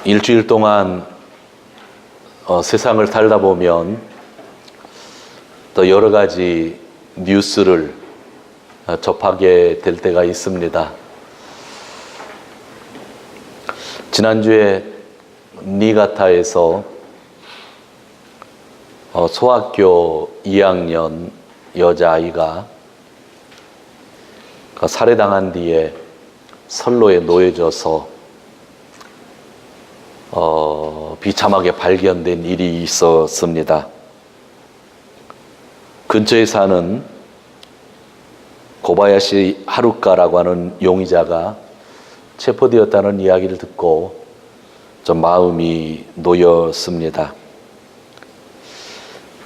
일주일 동안 세상을 살다 보면 또 여러 가지 뉴스를 접하게 될 때가 있습니다. 지난주에 니가타에서 소학교 2학년 여자아이가 살해당한 뒤에 선로에 놓여져서 비참하게 발견된 일이 있었습니다. 근처에 사는 고바야시 하루카라고 하는 용의자가 체포되었다는 이야기를 듣고 좀 마음이 놓였습니다.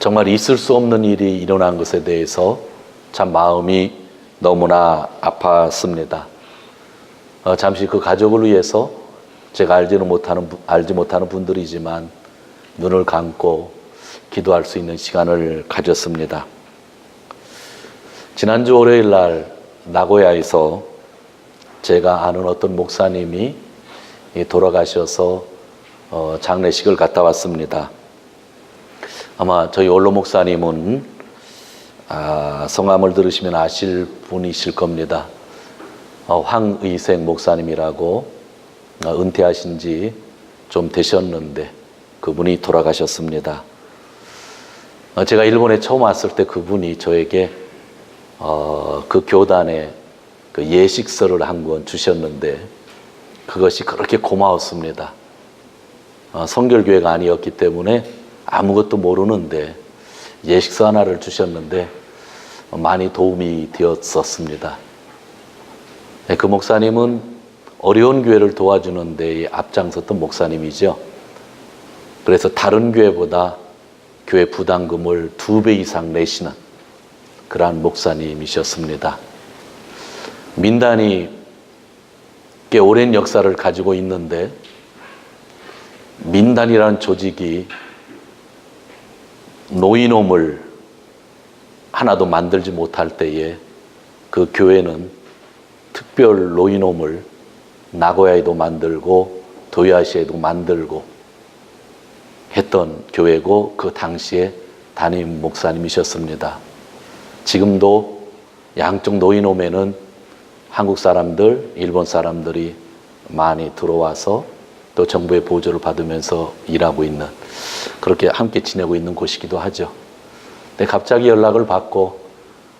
정말 있을 수 없는 일이 일어난 것에 대해서 참 마음이 너무나 아팠습니다. 잠시 그 가족을 위해서 제가 알지 못하는 분들이지만 눈을 감고 기도할 수 있는 시간을 가졌습니다. 지난주 월요일 날 나고야에서 제가 아는 어떤 목사님이 돌아가셔서 장례식을 갔다 왔습니다. 아마 저희 원로 목사님은 성함을 들으시면 아실 분이실 겁니다. 황의생 목사님이라고 은퇴하신 지 좀 되셨는데 그분이 돌아가셨습니다. 제가 일본에 처음 왔을 때 그분이 저에게 그 교단에 그 예식서를 한 권 주셨는데 그것이 그렇게 고마웠습니다. 성결교회가 아니었기 때문에 아무것도 모르는데 예식서 하나를 주셨는데 많이 도움이 되었었습니다. 그 목사님은 어려운 교회를 도와주는 데에 앞장섰던 목사님이죠. 그래서 다른 교회보다 교회 부담금을 2배 이상 내시는 그러한 목사님이셨습니다. 민단이 꽤 오랜 역사를 가지고 있는데 민단이라는 조직이 노인홈을 하나도 만들지 못할 때에 그 교회는 특별 노인홈을 나고야에도 만들고 도요하시에도 만들고 했던 교회고 그 당시에 담임 목사님이셨습니다. 지금도 양쪽 노인홈에는 한국 사람들, 일본 사람들이 많이 들어와서 또 정부의 보조를 받으면서 일하고 있는, 그렇게 함께 지내고 있는 곳이기도 하죠. 근데 갑자기 연락을 받고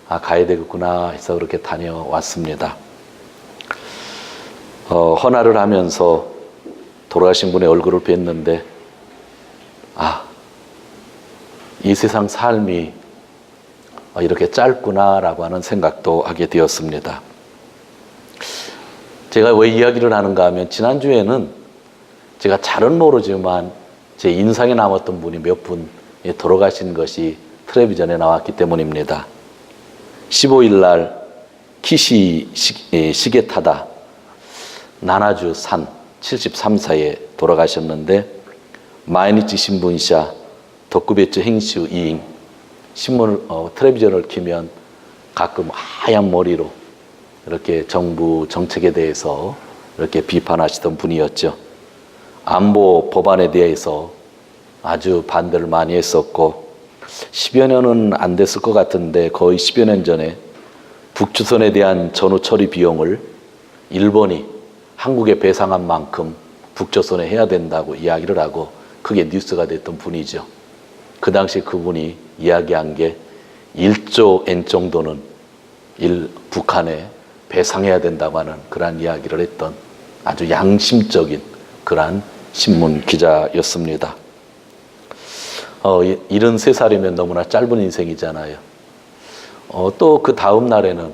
가야 되겠구나 해서 그렇게 다녀왔습니다. 헌화를 하면서 돌아가신 분의 얼굴을 뵀는데 이 세상 삶이 이렇게 짧구나라고 하는 생각도 하게 되었습니다. 제가 왜 이야기를 하는가 하면 지난주에는 제가 잘은 모르지만 제 인상에 남았던 분이 몇 분 돌아가신 것이 텔레비전에 나왔기 때문입니다. 15일 날 키시 시게타다 나나주 산 73세에 돌아가셨는데 마이니치 신문사 덕구베츠 행시우 이잉 신문을 텔레비전을 켜면 가끔 하얀 머리로 이렇게 정부 정책에 대해서 이렇게 비판하시던 분이었죠. 안보 법안에 대해서 아주 반대를 많이 했었고 10여 년은 안 됐을 것 같은데 거의 10여 년 전에 북조선에 대한 전후 처리 비용을 일본이 한국에 배상한 만큼 북조선에 해야 된다고 이야기를 하고 그게 뉴스가 됐던 분이죠. 그 당시 그분이 이야기한 게 1조 엔 정도는 북한에 배상해야 된다고 하는 그러한 이야기를 했던 아주 양심적인 그러한 신문 기자였습니다. 73살이면 너무나 짧은 인생이잖아요. 또 그 다음 날에는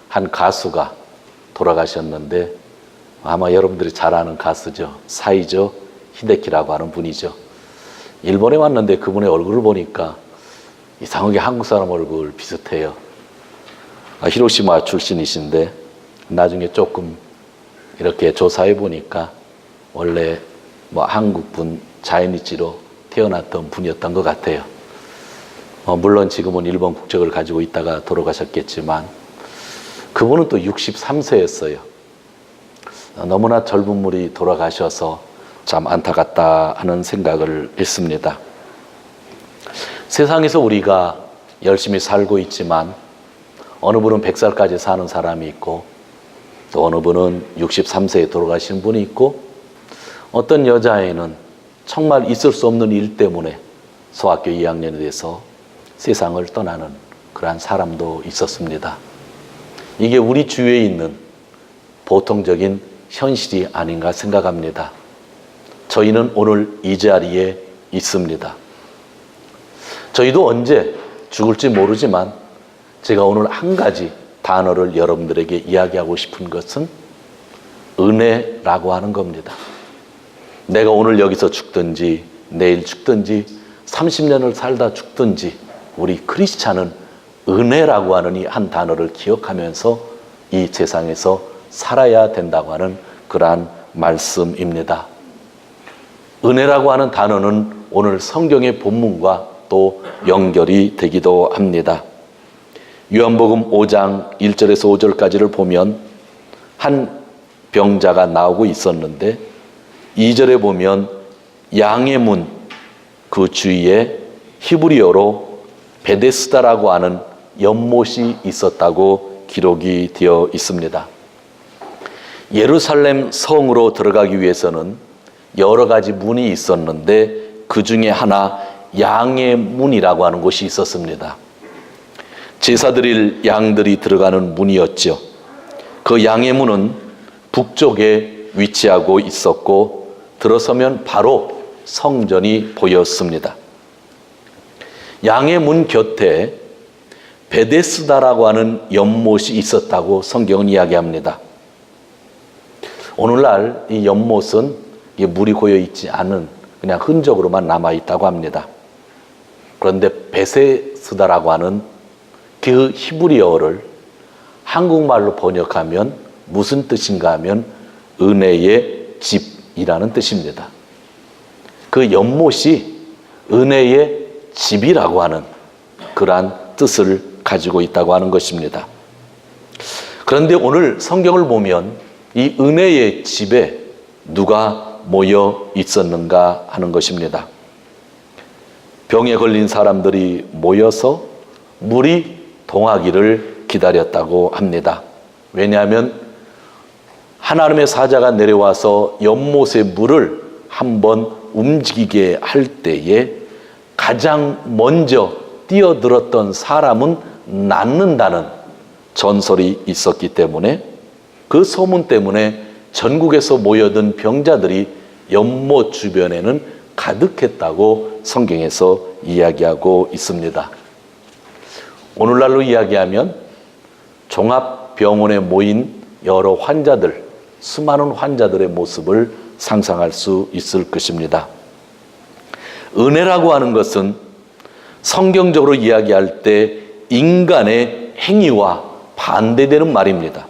한 가수가 돌아가셨는데 아마 여러분들이 잘 아는 가수죠. 사이조 히데키라고 하는 분이죠. 일본에 왔는데 그분의 얼굴을 보니까 이상하게 한국 사람 얼굴 비슷해요. 히로시마 출신이신데 나중에 조금 이렇게 조사해 보니까 원래 한국분 자이니치로 태어났던 분이었던 것 같아요. 물론 지금은 일본 국적을 가지고 있다가 돌아가셨겠지만 그분은 또 63세였어요. 너무나 젊은 분이 돌아가셔서 참 안타깝다 하는 생각을 했습니다. 세상에서 우리가 열심히 살고 있지만 어느 분은 100살까지 사는 사람이 있고 또 어느 분은 63세에 돌아가신 분이 있고 어떤 여자애는 정말 있을 수 없는 일 때문에 소학교 2학년이 돼서 세상을 떠나는 그러한 사람도 있었습니다. 이게 우리 주위에 있는 보통적인 현실이 아닌가 생각합니다. 저희는 오늘 이 자리에 있습니다. 저희도 언제 죽을지 모르지만 제가 오늘 한 가지 단어를 여러분들에게 이야기하고 싶은 것은 은혜라고 하는 겁니다. 내가 오늘 여기서 죽든지 내일 죽든지 30년을 살다 죽든지 우리 크리스찬은 은혜라고 하는 이 한 단어를 기억하면서 이 세상에서 살아야 된다고 하는 그러한 말씀입니다. 은혜라고 하는 단어는 오늘 성경의 본문과 또 연결이 되기도 합니다. 요한복음 5장 1절에서 5절까지를 보면 한 병자가 나오고 있었는데 2절에 보면 양의 문 그 주위에 히브리어로 베데스다라고 하는 연못이 있었다고 기록이 되어 있습니다. 예루살렘 성으로 들어가기 위해서는 여러 가지 문이 있었는데 그 중에 하나 양의 문이라고 하는 곳이 있었습니다. 제사 드릴 양들이 들어가는 문이었죠. 그 양의 문은 북쪽에 위치하고 있었고 들어서면 바로 성전이 보였습니다. 양의 문 곁에 베데스다라고 하는 연못이 있었다고 성경은 이야기합니다. 오늘날 이 연못은 물이 고여 있지 않은 그냥 흔적으로만 남아 있다고 합니다. 그런데 베데스다라고 하는 그 히브리어를 한국말로 번역하면 무슨 뜻인가 하면 은혜의 집이라는 뜻입니다. 그 연못이 은혜의 집이라고 하는 그러한 뜻을 가지고 있다고 하는 것입니다. 그런데 오늘 성경을 보면 이 은혜의 집에 누가 모여 있었는가 하는 것입니다. 병에 걸린 사람들이 모여서 물이 동하기를 기다렸다고 합니다. 왜냐하면 하나님의 사자가 내려와서 연못의 물을 한번 움직이게 할 때에 가장 먼저 뛰어들었던 사람은 낫는다는 전설이 있었기 때문에 그 소문 때문에 전국에서 모여든 병자들이 연못 주변에는 가득했다고 성경에서 이야기하고 있습니다. 오늘날로 이야기하면 종합병원에 모인 여러 환자들, 수많은 환자들의 모습을 상상할 수 있을 것입니다. 은혜라고 하는 것은 성경적으로 이야기할 때 인간의 행위와 반대되는 말입니다.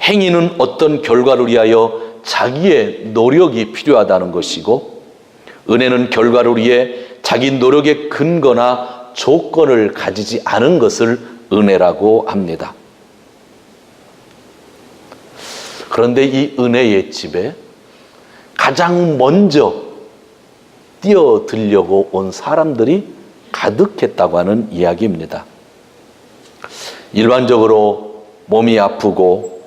행위는 어떤 결과를 위하여 자기의 노력이 필요하다는 것이고 은혜는 결과를 위해 자기 노력의 근거나 조건을 가지지 않은 것을 은혜라고 합니다. 그런데 이 은혜의 집에 가장 먼저 뛰어들려고 온 사람들이 가득했다고 하는 이야기입니다. 일반적으로 몸이 아프고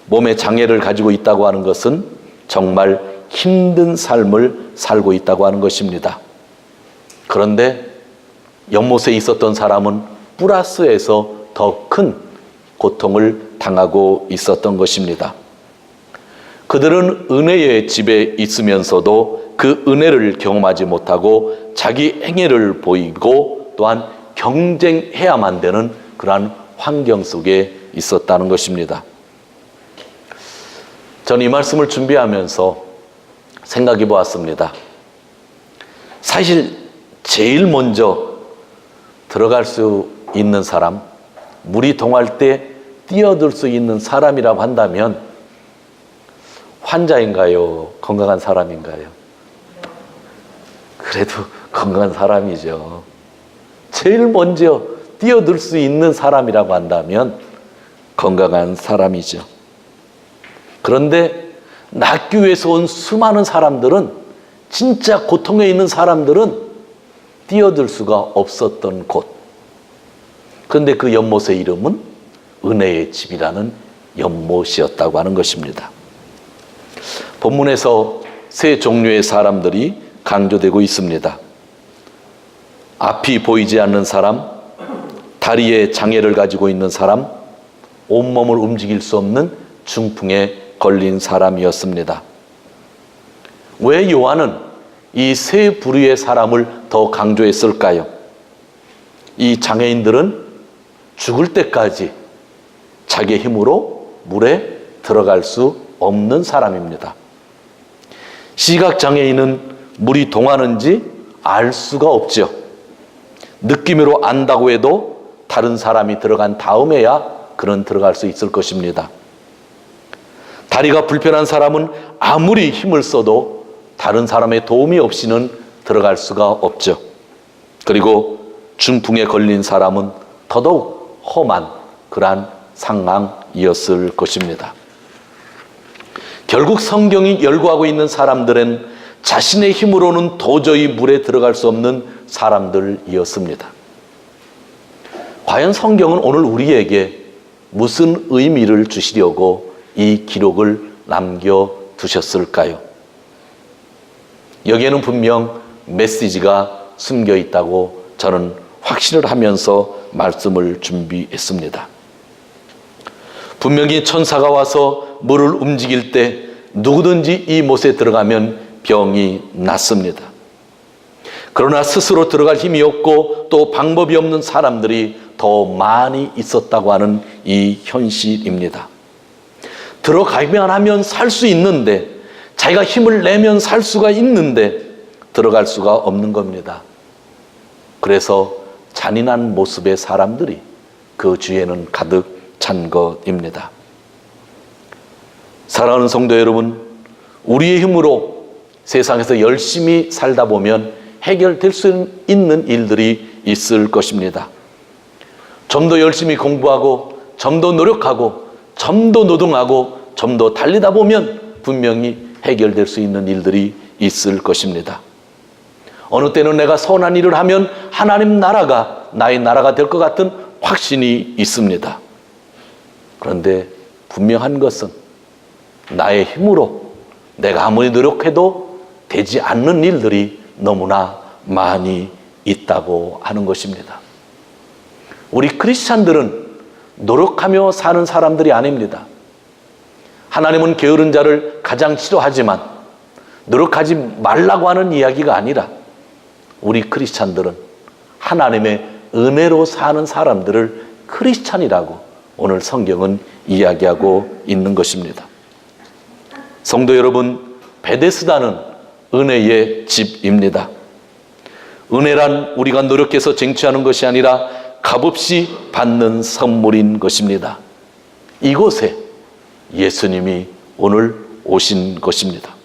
몸에 장애를 가지고 있다고 하는 것은 정말 힘든 삶을 살고 있다고 하는 것입니다. 그런데 연못에 있었던 사람은 플러스에서 더 큰 고통을 당하고 있었던 것입니다. 그들은 은혜의 집에 있으면서도 그 은혜를 경험하지 못하고 자기 행위를 보이고 또한 경쟁해야만 되는 그러한 환경 속에 있었다는 것입니다. 저는 이 말씀을 준비하면서 생각해 보았습니다. 사실 제일 먼저 들어갈 수 있는 사람, 물이 동할 때 뛰어들 수 있는 사람이라고 한다면 환자인가요? 건강한 사람인가요? 그래도 건강한 사람이죠. 제일 먼저 뛰어들 수 있는 사람이라고 한다면 건강한 사람이죠. 그런데 낫기 위해서 온 수많은 사람들은, 진짜 고통에 있는 사람들은 뛰어들 수가 없었던 곳. 그런데 그 연못의 이름은 은혜의 집이라는 연못이었다고 하는 것입니다. 본문에서 세 종류의 사람들이 강조되고 있습니다. 앞이 보이지 않는 사람, 다리에 장애를 가지고 있는 사람, 온몸을 움직일 수 없는 중풍에 걸린 사람이었습니다. 왜 요한은 이 세 부류의 사람을 더 강조했을까요? 이 장애인들은 죽을 때까지 자기의 힘으로 물에 들어갈 수 없는 사람입니다. 시각장애인은 물이 동하는지 알 수가 없죠. 느낌으로 안다고 해도 다른 사람이 들어간 다음에야 그는 들어갈 수 있을 것입니다. 다리가 불편한 사람은 아무리 힘을 써도 다른 사람의 도움이 없이는 들어갈 수가 없죠. 그리고 중풍에 걸린 사람은 더더욱 험한 그러한 상황이었을 것입니다. 결국 성경이 열거하고 있는 사람들은 자신의 힘으로는 도저히 물에 들어갈 수 없는 사람들이었습니다. 과연 성경은 오늘 우리에게 무슨 의미를 주시려고 이 기록을 남겨두셨을까요? 여기에는 분명 메시지가 숨겨 있다고 저는 확신을 하면서 말씀을 준비했습니다. 분명히 천사가 와서 물을 움직일 때 누구든지 이 못에 들어가면 병이 낫습니다. 그러나 스스로 들어갈 힘이 없고 또 방법이 없는 사람들이 더 많이 있었다고 하는 이 현실입니다. 들어가기만 하면 살 수 있는데, 자기가 힘을 내면 살 수가 있는데 들어갈 수가 없는 겁니다. 그래서 잔인한 모습의 사람들이 그 주위에는 가득 찬 것입니다. 사랑하는 성도 여러분, 우리의 힘으로 세상에서 열심히 살다 보면 해결될 수 있는 일들이 있을 것입니다. 좀 더 열심히 공부하고, 좀 더 노력하고, 좀 더 노동하고, 좀 더 달리다 보면 분명히 해결될 수 있는 일들이 있을 것입니다. 어느 때는 내가 선한 일을 하면 하나님 나라가 나의 나라가 될 것 같은 확신이 있습니다. 그런데 분명한 것은 나의 힘으로 내가 아무리 노력해도 되지 않는 일들이 너무나 많이 있다고 하는 것입니다. 우리 크리스찬들은 노력하며 사는 사람들이 아닙니다. 하나님은 게으른 자를 가장 싫어하지만 노력하지 말라고 하는 이야기가 아니라, 우리 크리스찬들은 하나님의 은혜로 사는 사람들을 크리스찬이라고 오늘 성경은 이야기하고 있는 것입니다. 성도 여러분, 베데스다는 은혜의 집입니다. 은혜란 우리가 노력해서 쟁취하는 것이 아니라 값없이 받는 선물인 것입니다. 이곳에 예수님이 오늘 오신 것입니다.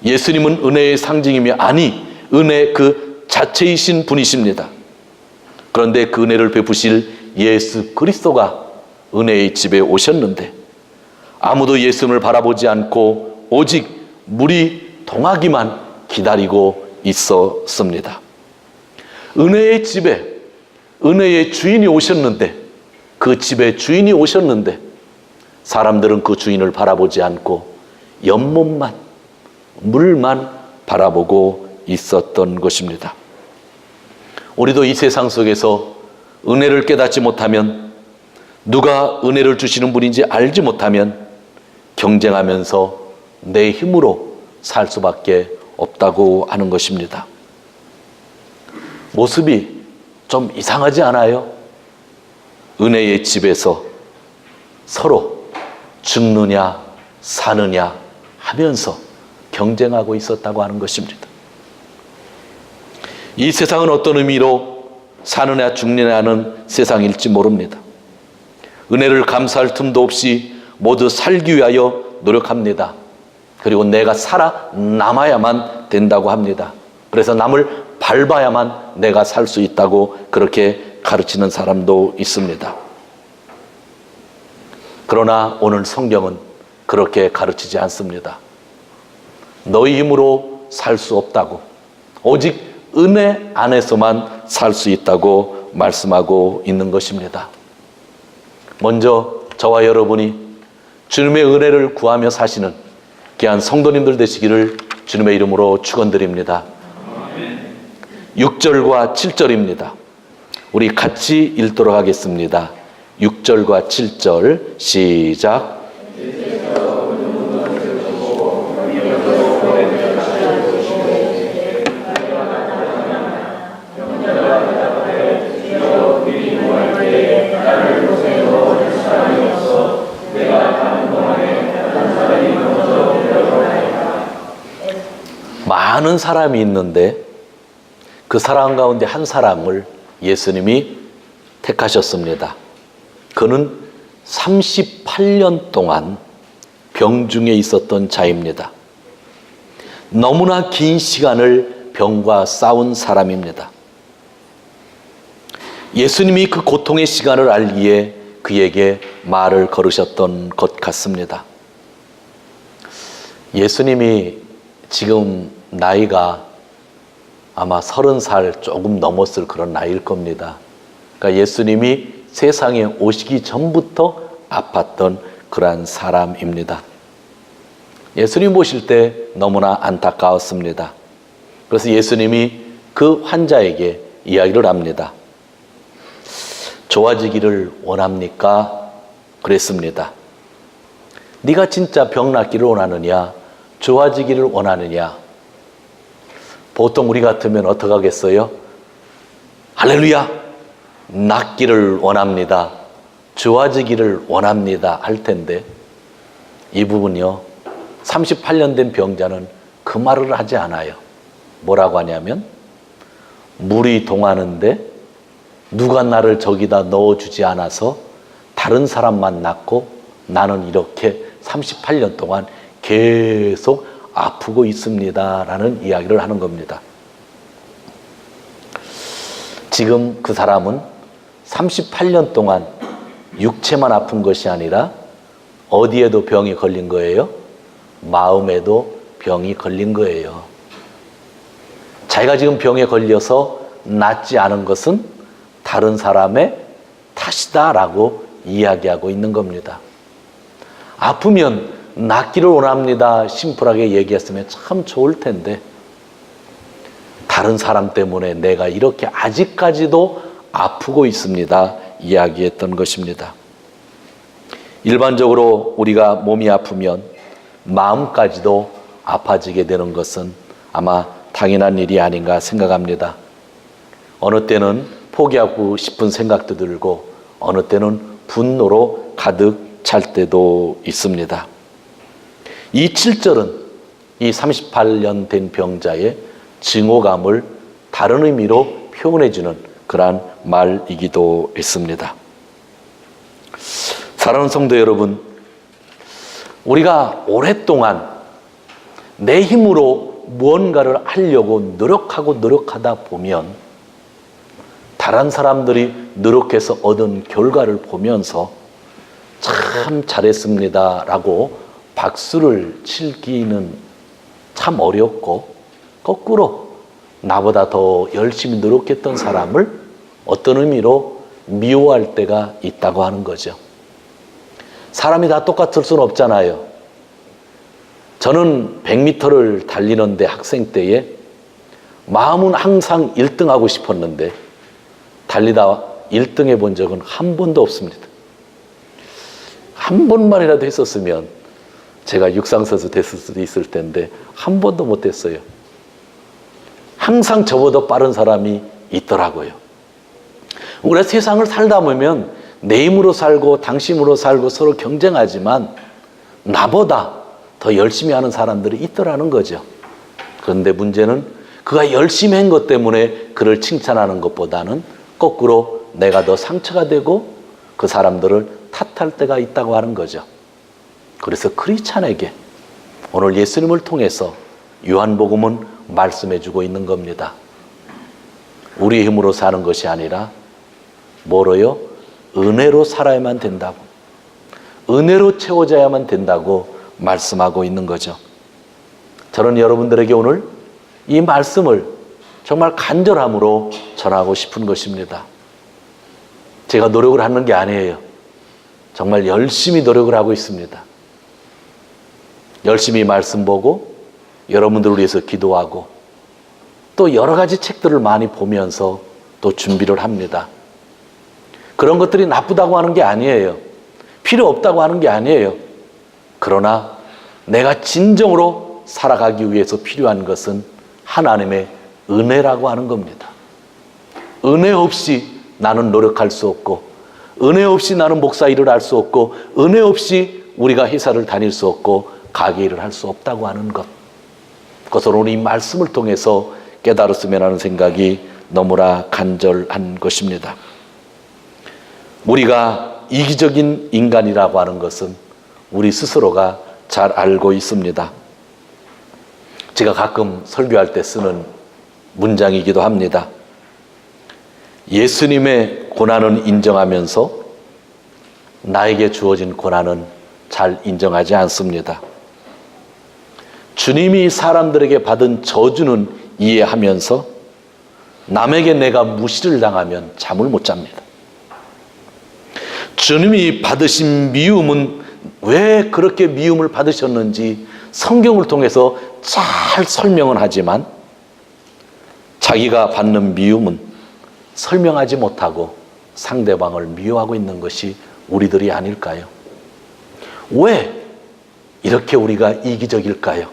예수님은 은혜의 상징이며, 아니 은혜 그 자체이신 분이십니다. 그런데 그 은혜를 베푸실 예수 그리스도가 은혜의 집에 오셨는데 아무도 예수님을 바라보지 않고 오직 물이 동하기만 기다리고 있었습니다. 은혜의 집에 은혜의 주인이 오셨는데, 그 집에 주인이 오셨는데 사람들은 그 주인을 바라보지 않고 연못만, 물만 바라보고 있었던 것입니다. 우리도 이 세상 속에서 은혜를 깨닫지 못하면, 누가 은혜를 주시는 분인지 알지 못하면 경쟁하면서 내 힘으로 살 수밖에 없다고 하는 것입니다. 모습이 좀 이상하지 않아요? 은혜의 집에서 서로 죽느냐 사느냐 하면서 경쟁하고 있었다고 하는 것입니다. 이 세상은 어떤 의미로 사느냐 죽느냐는 세상일지 모릅니다. 은혜를 감사할 틈도 없이 모두 살기 위하여 노력합니다. 그리고 내가 살아남아야만 된다고 합니다. 그래서 남을 밟아야만 내가 살 수 있다고 그렇게 가르치는 사람도 있습니다. 그러나 오늘 성경은 그렇게 가르치지 않습니다. 너희 힘으로 살 수 없다고, 오직 은혜 안에서만 살 수 있다고 말씀하고 있는 것입니다. 먼저 저와 여러분이 주님의 은혜를 구하며 사시는 귀한 성도님들 되시기를 주님의 이름으로 축원드립니다. 6절과 7절입니다. 우리 같이 읽도록 하겠습니다. 6절과 7절 시작. 많은 사람이 있는데 그 사람 가운데 한 사람을 예수님이 택하셨습니다. 그는 38년 동안 병중에 있었던 자입니다. 너무나 긴 시간을 병과 싸운 사람입니다. 예수님이 그 고통의 시간을 알기에 그에게 말을 걸으셨던 것 같습니다. 예수님이 지금 나이가 아마 30살 조금 넘었을 그런 나이일 겁니다. 그러니까 예수님이 세상에 오시기 전부터 아팠던 그러한 사람입니다. 예수님 보실 때 너무나 안타까웠습니다. 그래서 예수님이 그 환자에게 이야기를 합니다. 좋아지기를 원합니까? 그랬습니다. 네가 진짜 병 낫기를 원하느냐? 좋아지기를 원하느냐? 보통 우리 같으면 어떻게 하겠어요? 할렐루야! 낫기를 원합니다. 좋아지기를 원합니다. 할 텐데 이 부분이요. 38년 된 병자는 그 말을 하지 않아요. 뭐라고 하냐면 물이 동하는데 누가 나를 저기다 넣어주지 않아서 다른 사람만 낫고 나는 이렇게 38년 동안 계속 아프고 있습니다. 라는 이야기를 하는 겁니다. 지금 그 사람은 38년 동안 육체만 아픈 것이 아니라 어디에도 병이 걸린 거예요? 마음에도 병이 걸린 거예요. 자기가 지금 병에 걸려서 낫지 않은 것은 다른 사람의 탓이다라고 이야기하고 있는 겁니다. 아프면 낫기를 원합니다. 심플하게 얘기했으면 참 좋을 텐데 다른 사람 때문에 내가 이렇게 아직까지도 아프고 있습니다. 이야기했던 것입니다. 일반적으로 우리가 몸이 아프면 마음까지도 아파지게 되는 것은 아마 당연한 일이 아닌가 생각합니다. 어느 때는 포기하고 싶은 생각도 들고 어느 때는 분노로 가득 찰 때도 있습니다. 이 7절은 이 38년 된 병자의 증오감을 다른 의미로 표현해주는 그러한 말이기도 했습니다. 사랑하는 성도 여러분, 우리가 오랫동안 내 힘으로 무언가를 하려고 노력하다 보면 다른 사람들이 노력해서 얻은 결과를 보면서 참 잘했습니다 라고 박수를 치기는 참 어렵고 거꾸로 나보다 더 열심히 노력했던 사람을 어떤 의미로 미워할 때가 있다고 하는 거죠. 사람이 다 똑같을 수는 없잖아요. 저는 100m를 달리는데 학생 때에 마음은 항상 1등하고 싶었는데 달리다 1등 해본 적은 한 번도 없습니다. 한 번만이라도 했었으면 제가 육상선수 됐을 수도 있을 텐데 한 번도 못했어요. 항상 저보다 빠른 사람이 있더라고요. 우리가 세상을 살다 보면 내 힘으로 살고 당신으로 살고 서로 경쟁하지만 나보다 더 열심히 하는 사람들이 있더라는 거죠. 그런데 문제는 그가 열심히 한 것 때문에 그를 칭찬하는 것보다는 거꾸로 내가 더 상처가 되고 그 사람들을 탓할 때가 있다고 하는 거죠. 그래서 크리스찬에게 오늘 예수님을 통해서 요한복음은 말씀해주고 있는 겁니다. 우리의 힘으로 사는 것이 아니라 뭐로요? 은혜로 살아야만 된다고, 은혜로 채워져야만 된다고 말씀하고 있는 거죠. 저는 여러분들에게 오늘 이 말씀을 정말 간절함으로 전하고 싶은 것입니다. 제가 노력을 하는 게 아니에요. 정말 열심히 노력을 하고 있습니다. 열심히 말씀 보고 여러분들을 위해서 기도하고 또 여러 가지 책들을 많이 보면서 또 준비를 합니다. 그런 것들이 나쁘다고 하는 게 아니에요. 필요 없다고 하는 게 아니에요. 그러나 내가 진정으로 살아가기 위해서 필요한 것은 하나님의 은혜라고 하는 겁니다. 은혜 없이 나는 노력할 수 없고, 은혜 없이 나는 목사 일을 할 수 없고, 은혜 없이 우리가 회사를 다닐 수 없고 가게 일을 할 수 없다고 하는 것, 그것을 오늘 이 말씀을 통해서 깨달았으면 하는 생각이 너무나 간절한 것입니다. 우리가 이기적인 인간이라고 하는 것은 우리 스스로가 잘 알고 있습니다. 제가 가끔 설교할 때 쓰는 문장이기도 합니다. 예수님의 고난은 인정하면서 나에게 주어진 고난은 잘 인정하지 않습니다. 주님이 사람들에게 받은 저주는 이해하면서 남에게 내가 무시를 당하면 잠을 못 잡니다. 주님이 받으신 미움은 왜 그렇게 미움을 받으셨는지 성경을 통해서 잘 설명은 하지만 자기가 받는 미움은 설명하지 못하고 상대방을 미워하고 있는 것이 우리들이 아닐까요? 왜 이렇게 우리가 이기적일까요?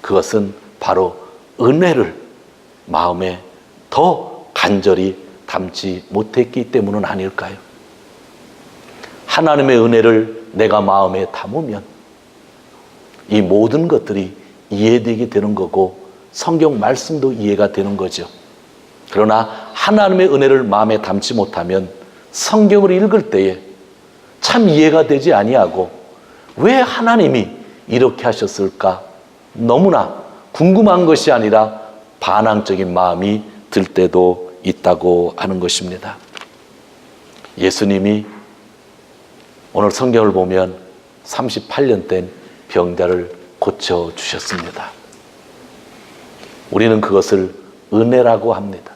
그것은 바로 은혜를 마음에 더 간절히 담지 못했기 때문은 아닐까요? 하나님의 은혜를 내가 마음에 담으면 이 모든 것들이 이해되게 되는 거고 성경 말씀도 이해가 되는 거죠. 그러나 하나님의 은혜를 마음에 담지 못하면 성경을 읽을 때에 참 이해가 되지 아니하고 왜 하나님이 이렇게 하셨을까? 너무나 궁금한 것이 아니라 반항적인 마음이 들 때도 있다고 하는 것입니다. 예수님이 오늘 성경을 보면 38년 된 병자를 고쳐주셨습니다. 우리는 그것을 은혜라고 합니다.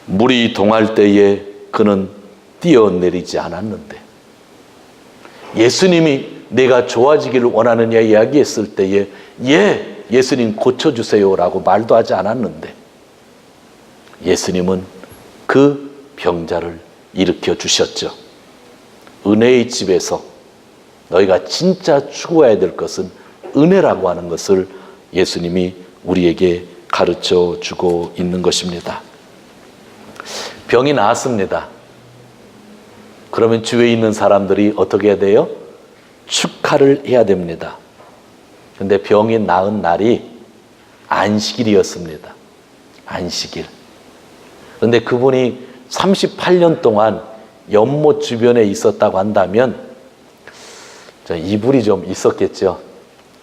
물이 동할 때에 그는 뛰어내리지 않았는데 예수님이 내가 좋아지기를 원하느냐 이야기했을 때에 예수님 고쳐주세요 라고 말도 하지 않았는데 예수님은 그 병자를 일으켜 주셨죠. 은혜의 집에서 너희가 진짜 추구해야 될 것은 은혜라고 하는 것을 예수님이 우리에게 가르쳐 주고 있는 것입니다. 병이 나았습니다. 그러면 주위에 있는 사람들이 어떻게 해야 돼요? 축하를 해야 됩니다. 근데 병이 나은 날이 안식일이었습니다. 안식일. 그런데 그분이 38년 동안 연못 주변에 있었다고 한다면 이불이 좀 있었겠죠.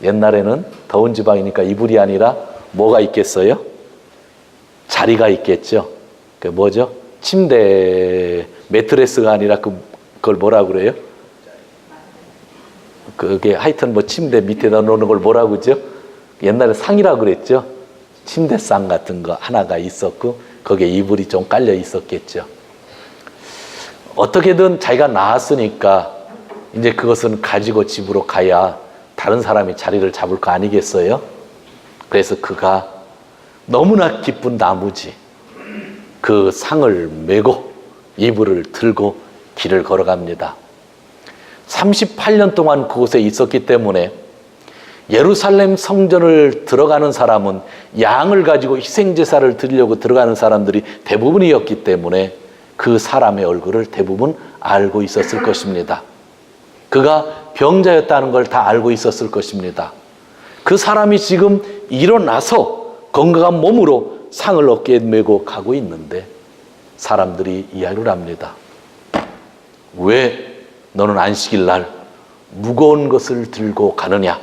옛날에는 더운 지방이니까 이불이 아니라 뭐가 있겠어요? 자리가 있겠죠. 그 뭐죠? 침대 매트레스가 아니라 그걸 뭐라 그래요? 그게 하여튼 뭐 침대 밑에다 놓는 걸 뭐라고 그러죠? 옛날에 상이라고 그랬죠. 침대상 같은 거 하나가 있었고 거기에 이불이 좀 깔려 있었겠죠. 어떻게든 자기가 나았으니까 이제 그것은 가지고 집으로 가야 다른 사람이 자리를 잡을 거 아니겠어요? 그래서 그가 너무나 기쁜 나머지 그 상을 메고 이불을 들고 길을 걸어갑니다. 38년 동안 그곳에 있었기 때문에 예루살렘 성전을 들어가는 사람은 양을 가지고 희생제사를 드리려고 들어가는 사람들이 대부분이었기 때문에 그 사람의 얼굴을 대부분 알고 있었을 것입니다. 그가 병자였다는 걸 다 알고 있었을 것입니다. 그 사람이 지금 일어나서 건강한 몸으로 상을 어깨에 메고 가고 있는데 사람들이 이야기를 합니다. 왜 너는 안식일 날 무거운 것을 들고 가느냐?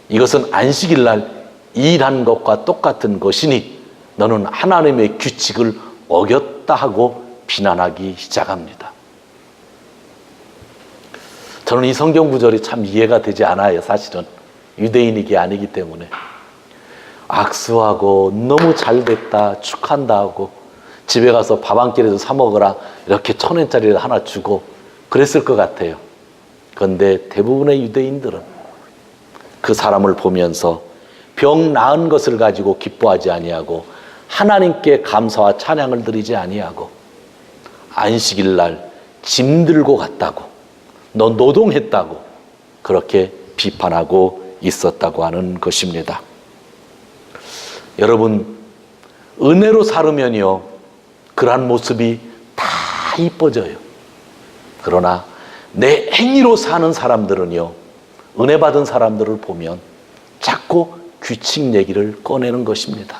이것은 안식일 날 일한 것과 똑같은 것이니 너는 하나님의 규칙을 어겼다 하고 비난하기 시작합니다. 저는 이 성경 구절이 참 이해가 되지 않아요. 사실은 유대인이기 아니기 때문에. 악수하고 너무 잘됐다 축한다 하고 집에 가서 밥 한 끼라도 사 먹어라 이렇게 1,000원짜리를 하나 주고 그랬을 것 같아요. 그런데 대부분의 유대인들은 그 사람을 보면서 병 나은 것을 가지고 기뻐하지 아니하고 하나님께 감사와 찬양을 드리지 아니하고 안식일 날 짐 들고 갔다고 너 노동했다고 그렇게 비판하고 있었다고 하는 것입니다. 여러분, 은혜로 살으면요 그러한 모습이 다 이뻐져요. 그러나 내 행위로 사는 사람들은요 은혜 받은 사람들을 보면 자꾸 규칙 얘기를 꺼내는 것입니다.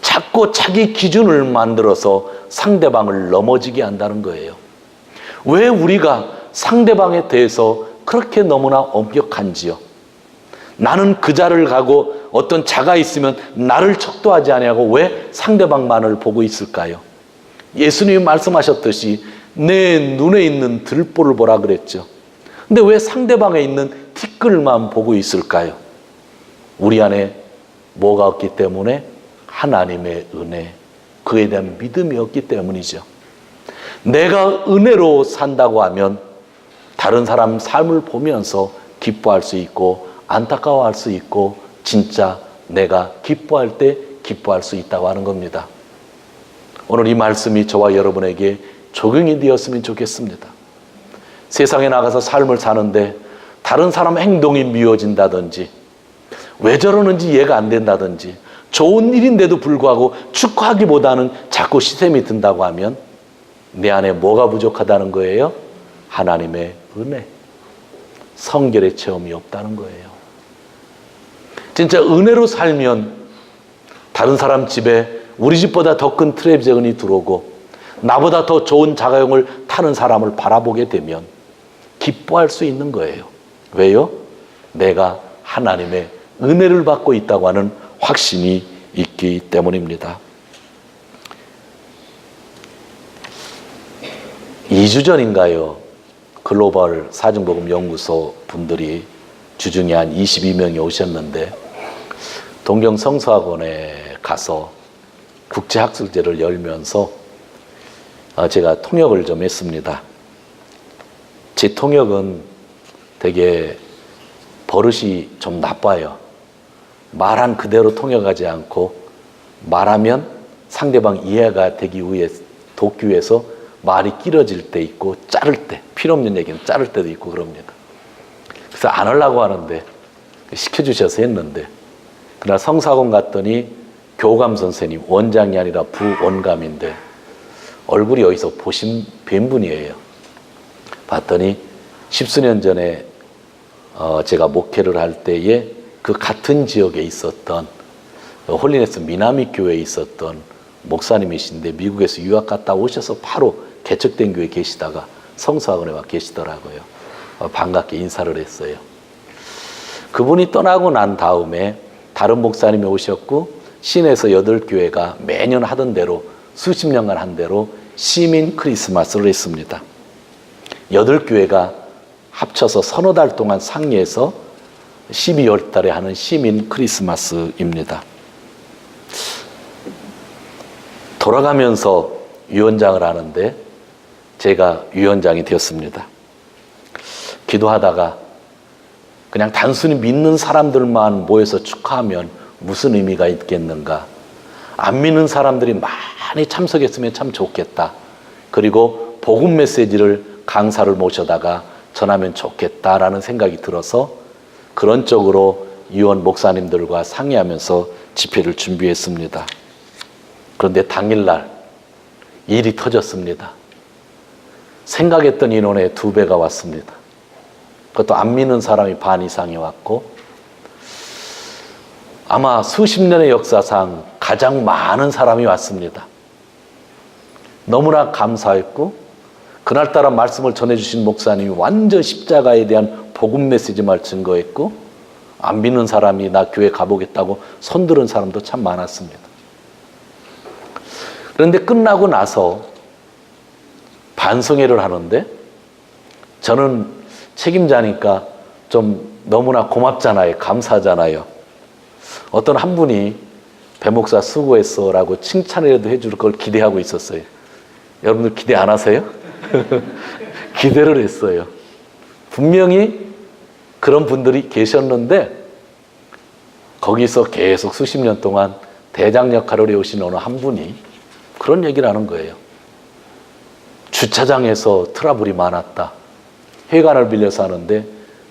자꾸 자기 기준을 만들어서 상대방을 넘어지게 한다는 거예요. 왜 우리가 상대방에 대해서 그렇게 너무나 엄격한지요? 나는 그 자를 가고 어떤 자가 있으면 나를 척도하지 아니하고 왜 상대방만을 보고 있을까요? 예수님이 말씀하셨듯이 내 눈에 있는 들보를 보라 그랬죠. 근데 왜 상대방에 있는 티끌만 보고 있을까요? 우리 안에 뭐가 없기 때문에? 하나님의 은혜, 그에 대한 믿음이 없기 때문이죠. 내가 은혜로 산다고 하면 다른 사람 삶을 보면서 기뻐할 수 있고 안타까워할 수 있고 진짜 내가 기뻐할 때 기뻐할 수 있다고 하는 겁니다. 오늘 이 말씀이 저와 여러분에게 적용이 되었으면 좋겠습니다. 세상에 나가서 삶을 사는데 다른 사람 행동이 미워진다든지 왜 저러는지 이해가 안 된다든지 좋은 일인데도 불구하고 축하하기보다는 자꾸 시샘이 든다고 하면 내 안에 뭐가 부족하다는 거예요? 하나님의 은혜, 성결의 체험이 없다는 거예요. 진짜 은혜로 살면 다른 사람 집에 우리 집보다 더 큰 텔레비전이 들어오고 나보다 더 좋은 자가용을 타는 사람을 바라보게 되면 기뻐할 수 있는 거예요. 왜요? 내가 하나님의 은혜를 받고 있다고 하는 확신이 있기 때문입니다. 2주 전인가요? 글로벌 사중복음 연구소 분들이 주중에 한 22명이 오셨는데 동경 성서학원에 가서 국제학술제를 열면서 제가 통역을 좀 했습니다. 제 통역은 되게 버릇이 좀 나빠요. 말한 그대로 통역하지 않고 말하면 상대방 이해가 되기 위해 돕기 위해서 말이 길어질 때 있고 자를 때, 필요 없는 얘기는 자를 때도 있고 그럽니다. 그래서 안 하려고 하는데 시켜주셔서 했는데 그날 성사학원 갔더니 교감 선생님, 원장이 아니라 부원감인데 얼굴이 어디서 뵌 분이에요. 봤더니 10수년 전에 제가 목회를 할 때에 그 같은 지역에 있었던 홀리네스 미나미 교회에 있었던 목사님이신데 미국에서 유학 갔다 오셔서 바로 개척된 교회에 계시다가 성서학원에 와 계시더라고요. 반갑게 인사를 했어요. 그분이 떠나고 난 다음에 다른 목사님이 오셨고 시내에서 8교회가 매년 하던 대로 수십 년간 한 대로 시민 크리스마스를 했습니다. 8교회가 합쳐서 서너 달 동안 상의해서 12월 달에 하는 시민 크리스마스입니다. 돌아가면서 위원장을 하는데 제가 위원장이 되었습니다. 기도하다가 그냥 단순히 믿는 사람들만 모여서 축하하면 무슨 의미가 있겠는가? 안 믿는 사람들이 많이 참석했으면 참 좋겠다. 그리고 복음 메시지를 강사를 모셔다가 전하면 좋겠다라는 생각이 들어서 그런 쪽으로 위원 목사님들과 상의하면서 집회를 준비했습니다. 그런데 당일날 일이 터졌습니다. 생각했던 인원의 2배가 왔습니다. 그것도 안 믿는 사람이 반 이상이 왔고 아마 수십 년의 역사상 가장 많은 사람이 왔습니다. 너무나 감사했고 그날따라 말씀을 전해주신 목사님이 완전 십자가에 대한 복음 메시지만 증거했고 안 믿는 사람이 나 교회 가보겠다고 손드는 사람도 참 많았습니다. 그런데 끝나고 나서 반성회를 하는데 저는 책임자니까 좀 너무나 고맙잖아요. 감사하잖아요. 어떤 한 분이 배 목사 수고했어 라고 칭찬이라도 해줄 걸 기대하고 있었어요. 여러분들 기대 안 하세요? 기대를 했어요. 분명히 그런 분들이 계셨는데 거기서 계속 수십 년 동안 대장 역할을 해오신 어느 한 분이 그런 얘기를 하는 거예요. 주차장에서 트러블이 많았다. 회관을 빌려서 하는데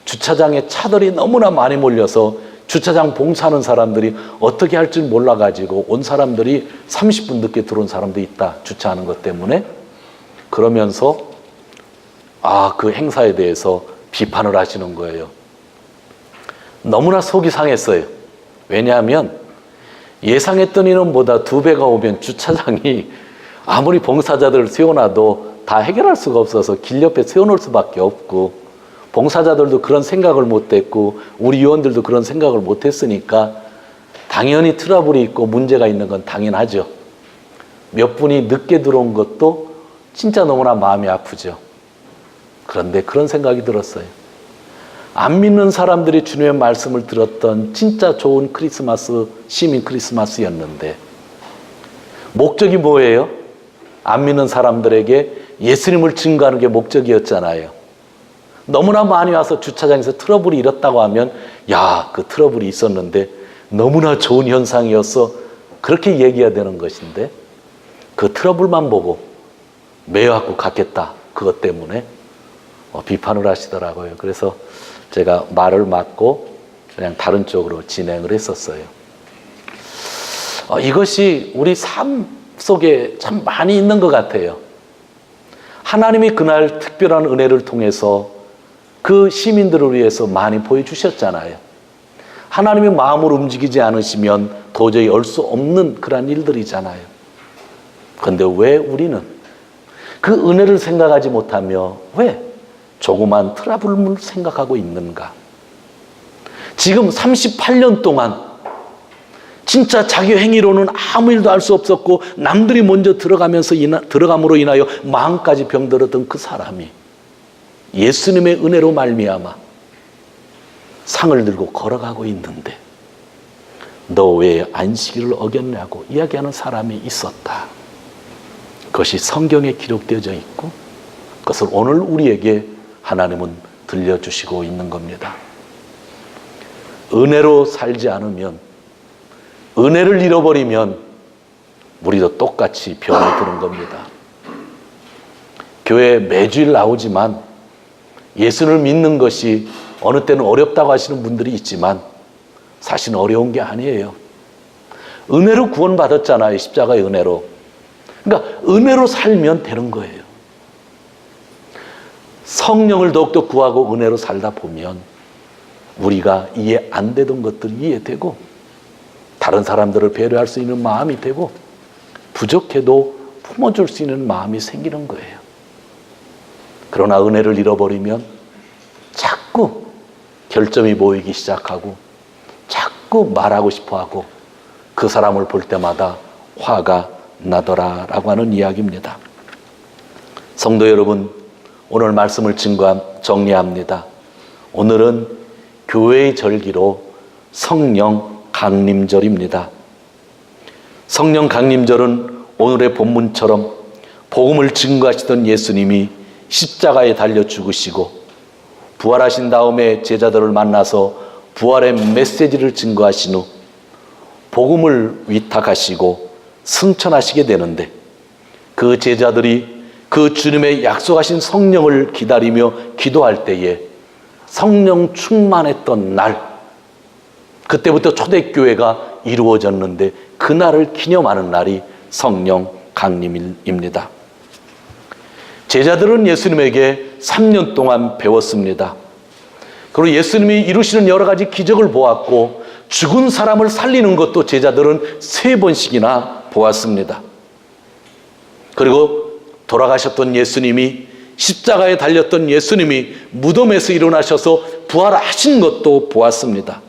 주차장에 차들이 너무나 많이 몰려서 주차장 봉사하는 사람들이 어떻게 할 줄 몰라가지고 온 사람들이 30분 늦게 들어온 사람도 있다. 주차하는 것 때문에. 그러면서 그 행사에 대해서 비판을 하시는 거예요. 너무나 속이 상했어요. 왜냐하면 예상했던 인원보다 2배가 오면 주차장이 아무리 봉사자들을 세워놔도 다 해결할 수가 없어서 길 옆에 세워놓을 수밖에 없고, 봉사자들도 그런 생각을 못했고 우리 위원들도 그런 생각을 못했으니까 당연히 트러블이 있고 문제가 있는 건 당연하죠. 몇 분이 늦게 들어온 것도 진짜 너무나 마음이 아프죠. 그런데 그런 생각이 들었어요. 안 믿는 사람들이 주님의 말씀을 들었던 진짜 좋은 크리스마스, 시민 크리스마스였는데 목적이 뭐예요? 안 믿는 사람들에게 예수님을 증거하는 게 목적이었잖아요. 너무나 많이 와서 주차장에서 트러블이 일었다고 하면 그 트러블이 있었는데 너무나 좋은 현상이었어, 그렇게 얘기해야 되는 것인데 그 트러블만 보고 매여갖고 갔겠다. 그것 때문에 비판을 하시더라고요. 그래서 제가 말을 막고 그냥 다른 쪽으로 진행을 했었어요. 이것이 우리 삶 속에 참 많이 있는 것 같아요. 하나님이 그날 특별한 은혜를 통해서 그 시민들을 위해서 많이 보여주셨잖아요. 하나님의 마음을 움직이지 않으시면 도저히 올 수 없는 그런 일들이잖아요. 그런데 왜 우리는 그 은혜를 생각하지 못하며 왜 조그만 트러블을 생각하고 있는가? 지금 38년 동안 진짜 자기 행위로는 아무 일도 할 수 없었고 남들이 먼저 들어감으로 인하여 마음까지 병들었던 그 사람이 예수님의 은혜로 말미암아 상을 들고 걸어가고 있는데 너 왜 안식일을 어겼냐고 이야기하는 사람이 있었다. 그것이 성경에 기록되어져 있고 그것을 오늘 우리에게 하나님은 들려주시고 있는 겁니다. 은혜로 살지 않으면, 은혜를 잃어버리면 우리도 똑같이 병에 드는 겁니다. 교회에 매주일 나오지만 예수를 믿는 것이 어느 때는 어렵다고 하시는 분들이 있지만 사실은 어려운 게 아니에요. 은혜로 구원받았잖아요. 십자가의 은혜로. 그러니까 은혜로 살면 되는 거예요. 성령을 더욱더 구하고 은혜로 살다 보면 우리가 이해 안 되던 것들이 이해되고 다른 사람들을 배려할 수 있는 마음이 되고 부족해도 품어줄 수 있는 마음이 생기는 거예요. 그러나 은혜를 잃어버리면 자꾸 결점이 보이기 시작하고 자꾸 말하고 싶어하고 그 사람을 볼 때마다 화가 나더라라고 하는 이야기입니다. 성도 여러분, 오늘 말씀을 정리합니다. 오늘은 교회의 절기로 성령 강림절입니다. 성령 강림절은 오늘의 본문처럼 복음을 증거하시던 예수님이 십자가에 달려 죽으시고 부활하신 다음에 제자들을 만나서 부활의 메시지를 증거하신 후 복음을 위탁하시고 승천하시게 되는데 그 제자들이 그 주님의 약속하신 성령을 기다리며 기도할 때에 성령 충만했던 날, 그때부터 초대교회가 이루어졌는데 그날을 기념하는 날이 성령 강림일입니다. 제자들은 예수님에게 3년 동안 배웠습니다. 그리고 예수님이 이루시는 여러 가지 기적을 보았고 죽은 사람을 살리는 것도 제자들은 3번씩이나 보았습니다. 그리고 돌아가셨던 예수님이, 십자가에 달렸던 예수님이 무덤에서 일어나셔서 부활하신 것도 보았습니다.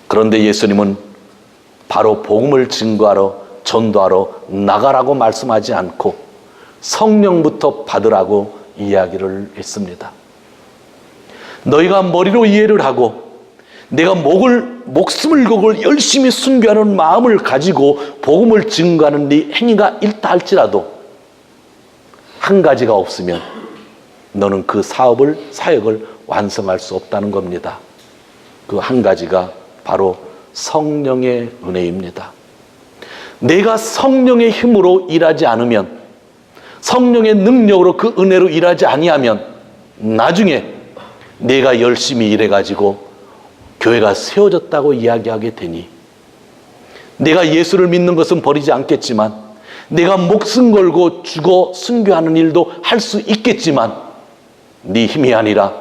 그런데 예수님은 바로 복음을 증거하러 전도하러 나가라고 말씀하지 않고 성령부터 받으라고 이야기를 했습니다. 너희가 머리로 이해를 하고 내가 목숨을 걸고 열심히 순교하는 마음을 가지고 복음을 증거하는 네 행위가 있다 할지라도 한 가지가 없으면 너는 그 사역을 완성할 수 없다는 겁니다. 그 한 가지가 바로 성령의 은혜입니다. 내가 성령의 힘으로 일하지 않으면, 성령의 능력으로 그 은혜로 일하지 아니하면 나중에 내가 열심히 일해가지고 교회가 세워졌다고 이야기하게 되니, 내가 예수를 믿는 것은 버리지 않겠지만, 내가 목숨 걸고 죽어 순교하는 일도 할 수 있겠지만 네 힘이 아니라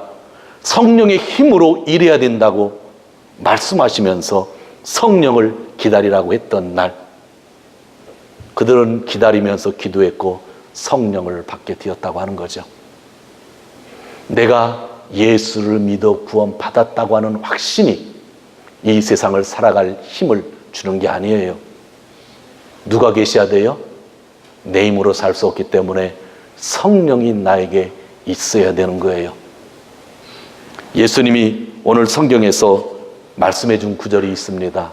성령의 힘으로 일해야 된다고 말씀하시면서 성령을 기다리라고 했던 날, 그들은 기다리면서 기도했고 성령을 받게 되었다고 하는 거죠. 내가 예수를 믿어 구원 받았다고 하는 확신이 이 세상을 살아갈 힘을 주는 게 아니에요. 누가 계셔야 돼요? 내 힘으로 살 수 없기 때문에 성령이 나에게 있어야 되는 거예요. 예수님이 오늘 성경에서 말씀해 준 구절이 있습니다.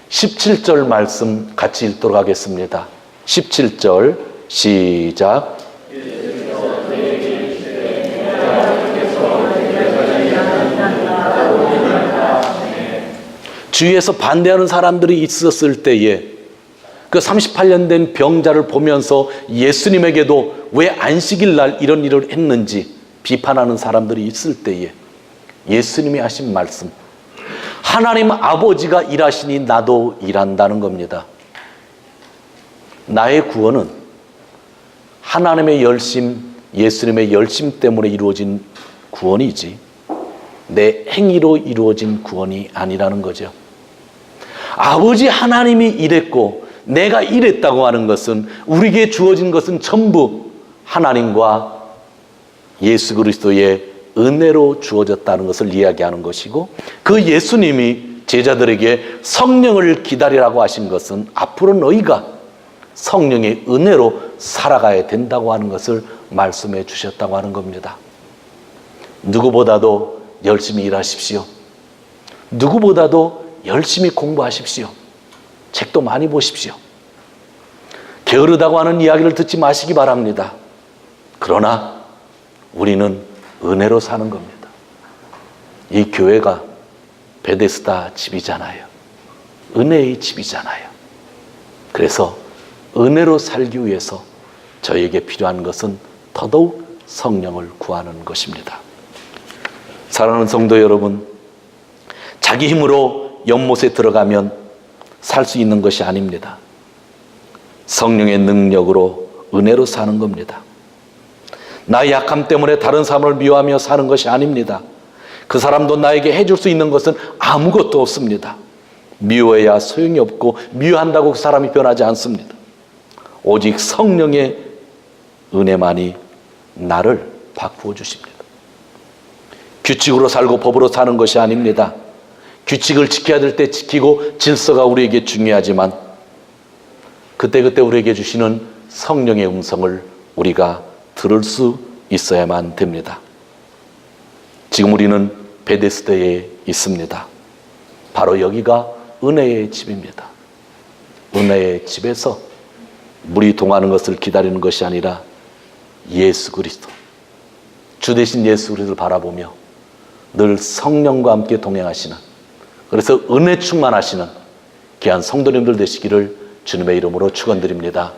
17절 말씀 같이 읽도록 하겠습니다. 17절 시작. 주위에서 반대하는 사람들이 있었을 때에 그 38년 된 병자를 보면서 예수님에게도 왜 안식일 날 이런 일을 했는지 비판하는 사람들이 있을 때에 예수님이 하신 말씀, 하나님 아버지가 일하시니 나도 일한다는 겁니다. 나의 구원은 하나님의 열심, 예수님의 열심 때문에 이루어진 구원이지 내 행위로 이루어진 구원이 아니라는 거죠. 아버지 하나님이 일했고 내가 일했다고 하는 것은, 우리에게 주어진 것은 전부 하나님과 예수 그리스도의 은혜로 주어졌다는 것을 이야기하는 것이고, 그 예수님이 제자들에게 성령을 기다리라고 하신 것은 앞으로 너희가 성령의 은혜로 살아가야 된다고 하는 것을 말씀해 주셨다고 하는 겁니다. 누구보다도 열심히 일하십시오. 누구보다도 열심히 공부하십시오. 책도 많이 보십시오. 게으르다고 하는 이야기를 듣지 마시기 바랍니다. 그러나 우리는 은혜로 사는 겁니다. 이 교회가 베데스다 집이잖아요. 은혜의 집이잖아요. 그래서 은혜로 살기 위해서 저에게 필요한 것은 더더욱 성령을 구하는 것입니다. 사랑하는 성도 여러분, 자기 힘으로 연못에 들어가면 살 수 있는 것이 아닙니다. 성령의 능력으로 은혜로 사는 겁니다. 나의 약함 때문에 다른 사람을 미워하며 사는 것이 아닙니다. 그 사람도 나에게 해줄 수 있는 것은 아무것도 없습니다. 미워해야 소용이 없고 미워한다고 그 사람이 변하지 않습니다. 오직 성령의 은혜만이 나를 바꾸어 주십니다. 규칙으로 살고 법으로 사는 것이 아닙니다. 규칙을 지켜야 될 때 지키고 질서가 우리에게 중요하지만 그때그때 우리에게 주시는 성령의 음성을 우리가 들을 수 있어야만 됩니다. 지금 우리는 베데스다에 있습니다. 바로 여기가 은혜의 집입니다. 은혜의 집에서 물이 동하는 것을 기다리는 것이 아니라 예수 그리스도, 주 대신 예수 그리스도를 바라보며 늘 성령과 함께 동행하시는, 그래서 은혜 충만하시는 귀한 성도님들 되시기를 주님의 이름으로 축원드립니다.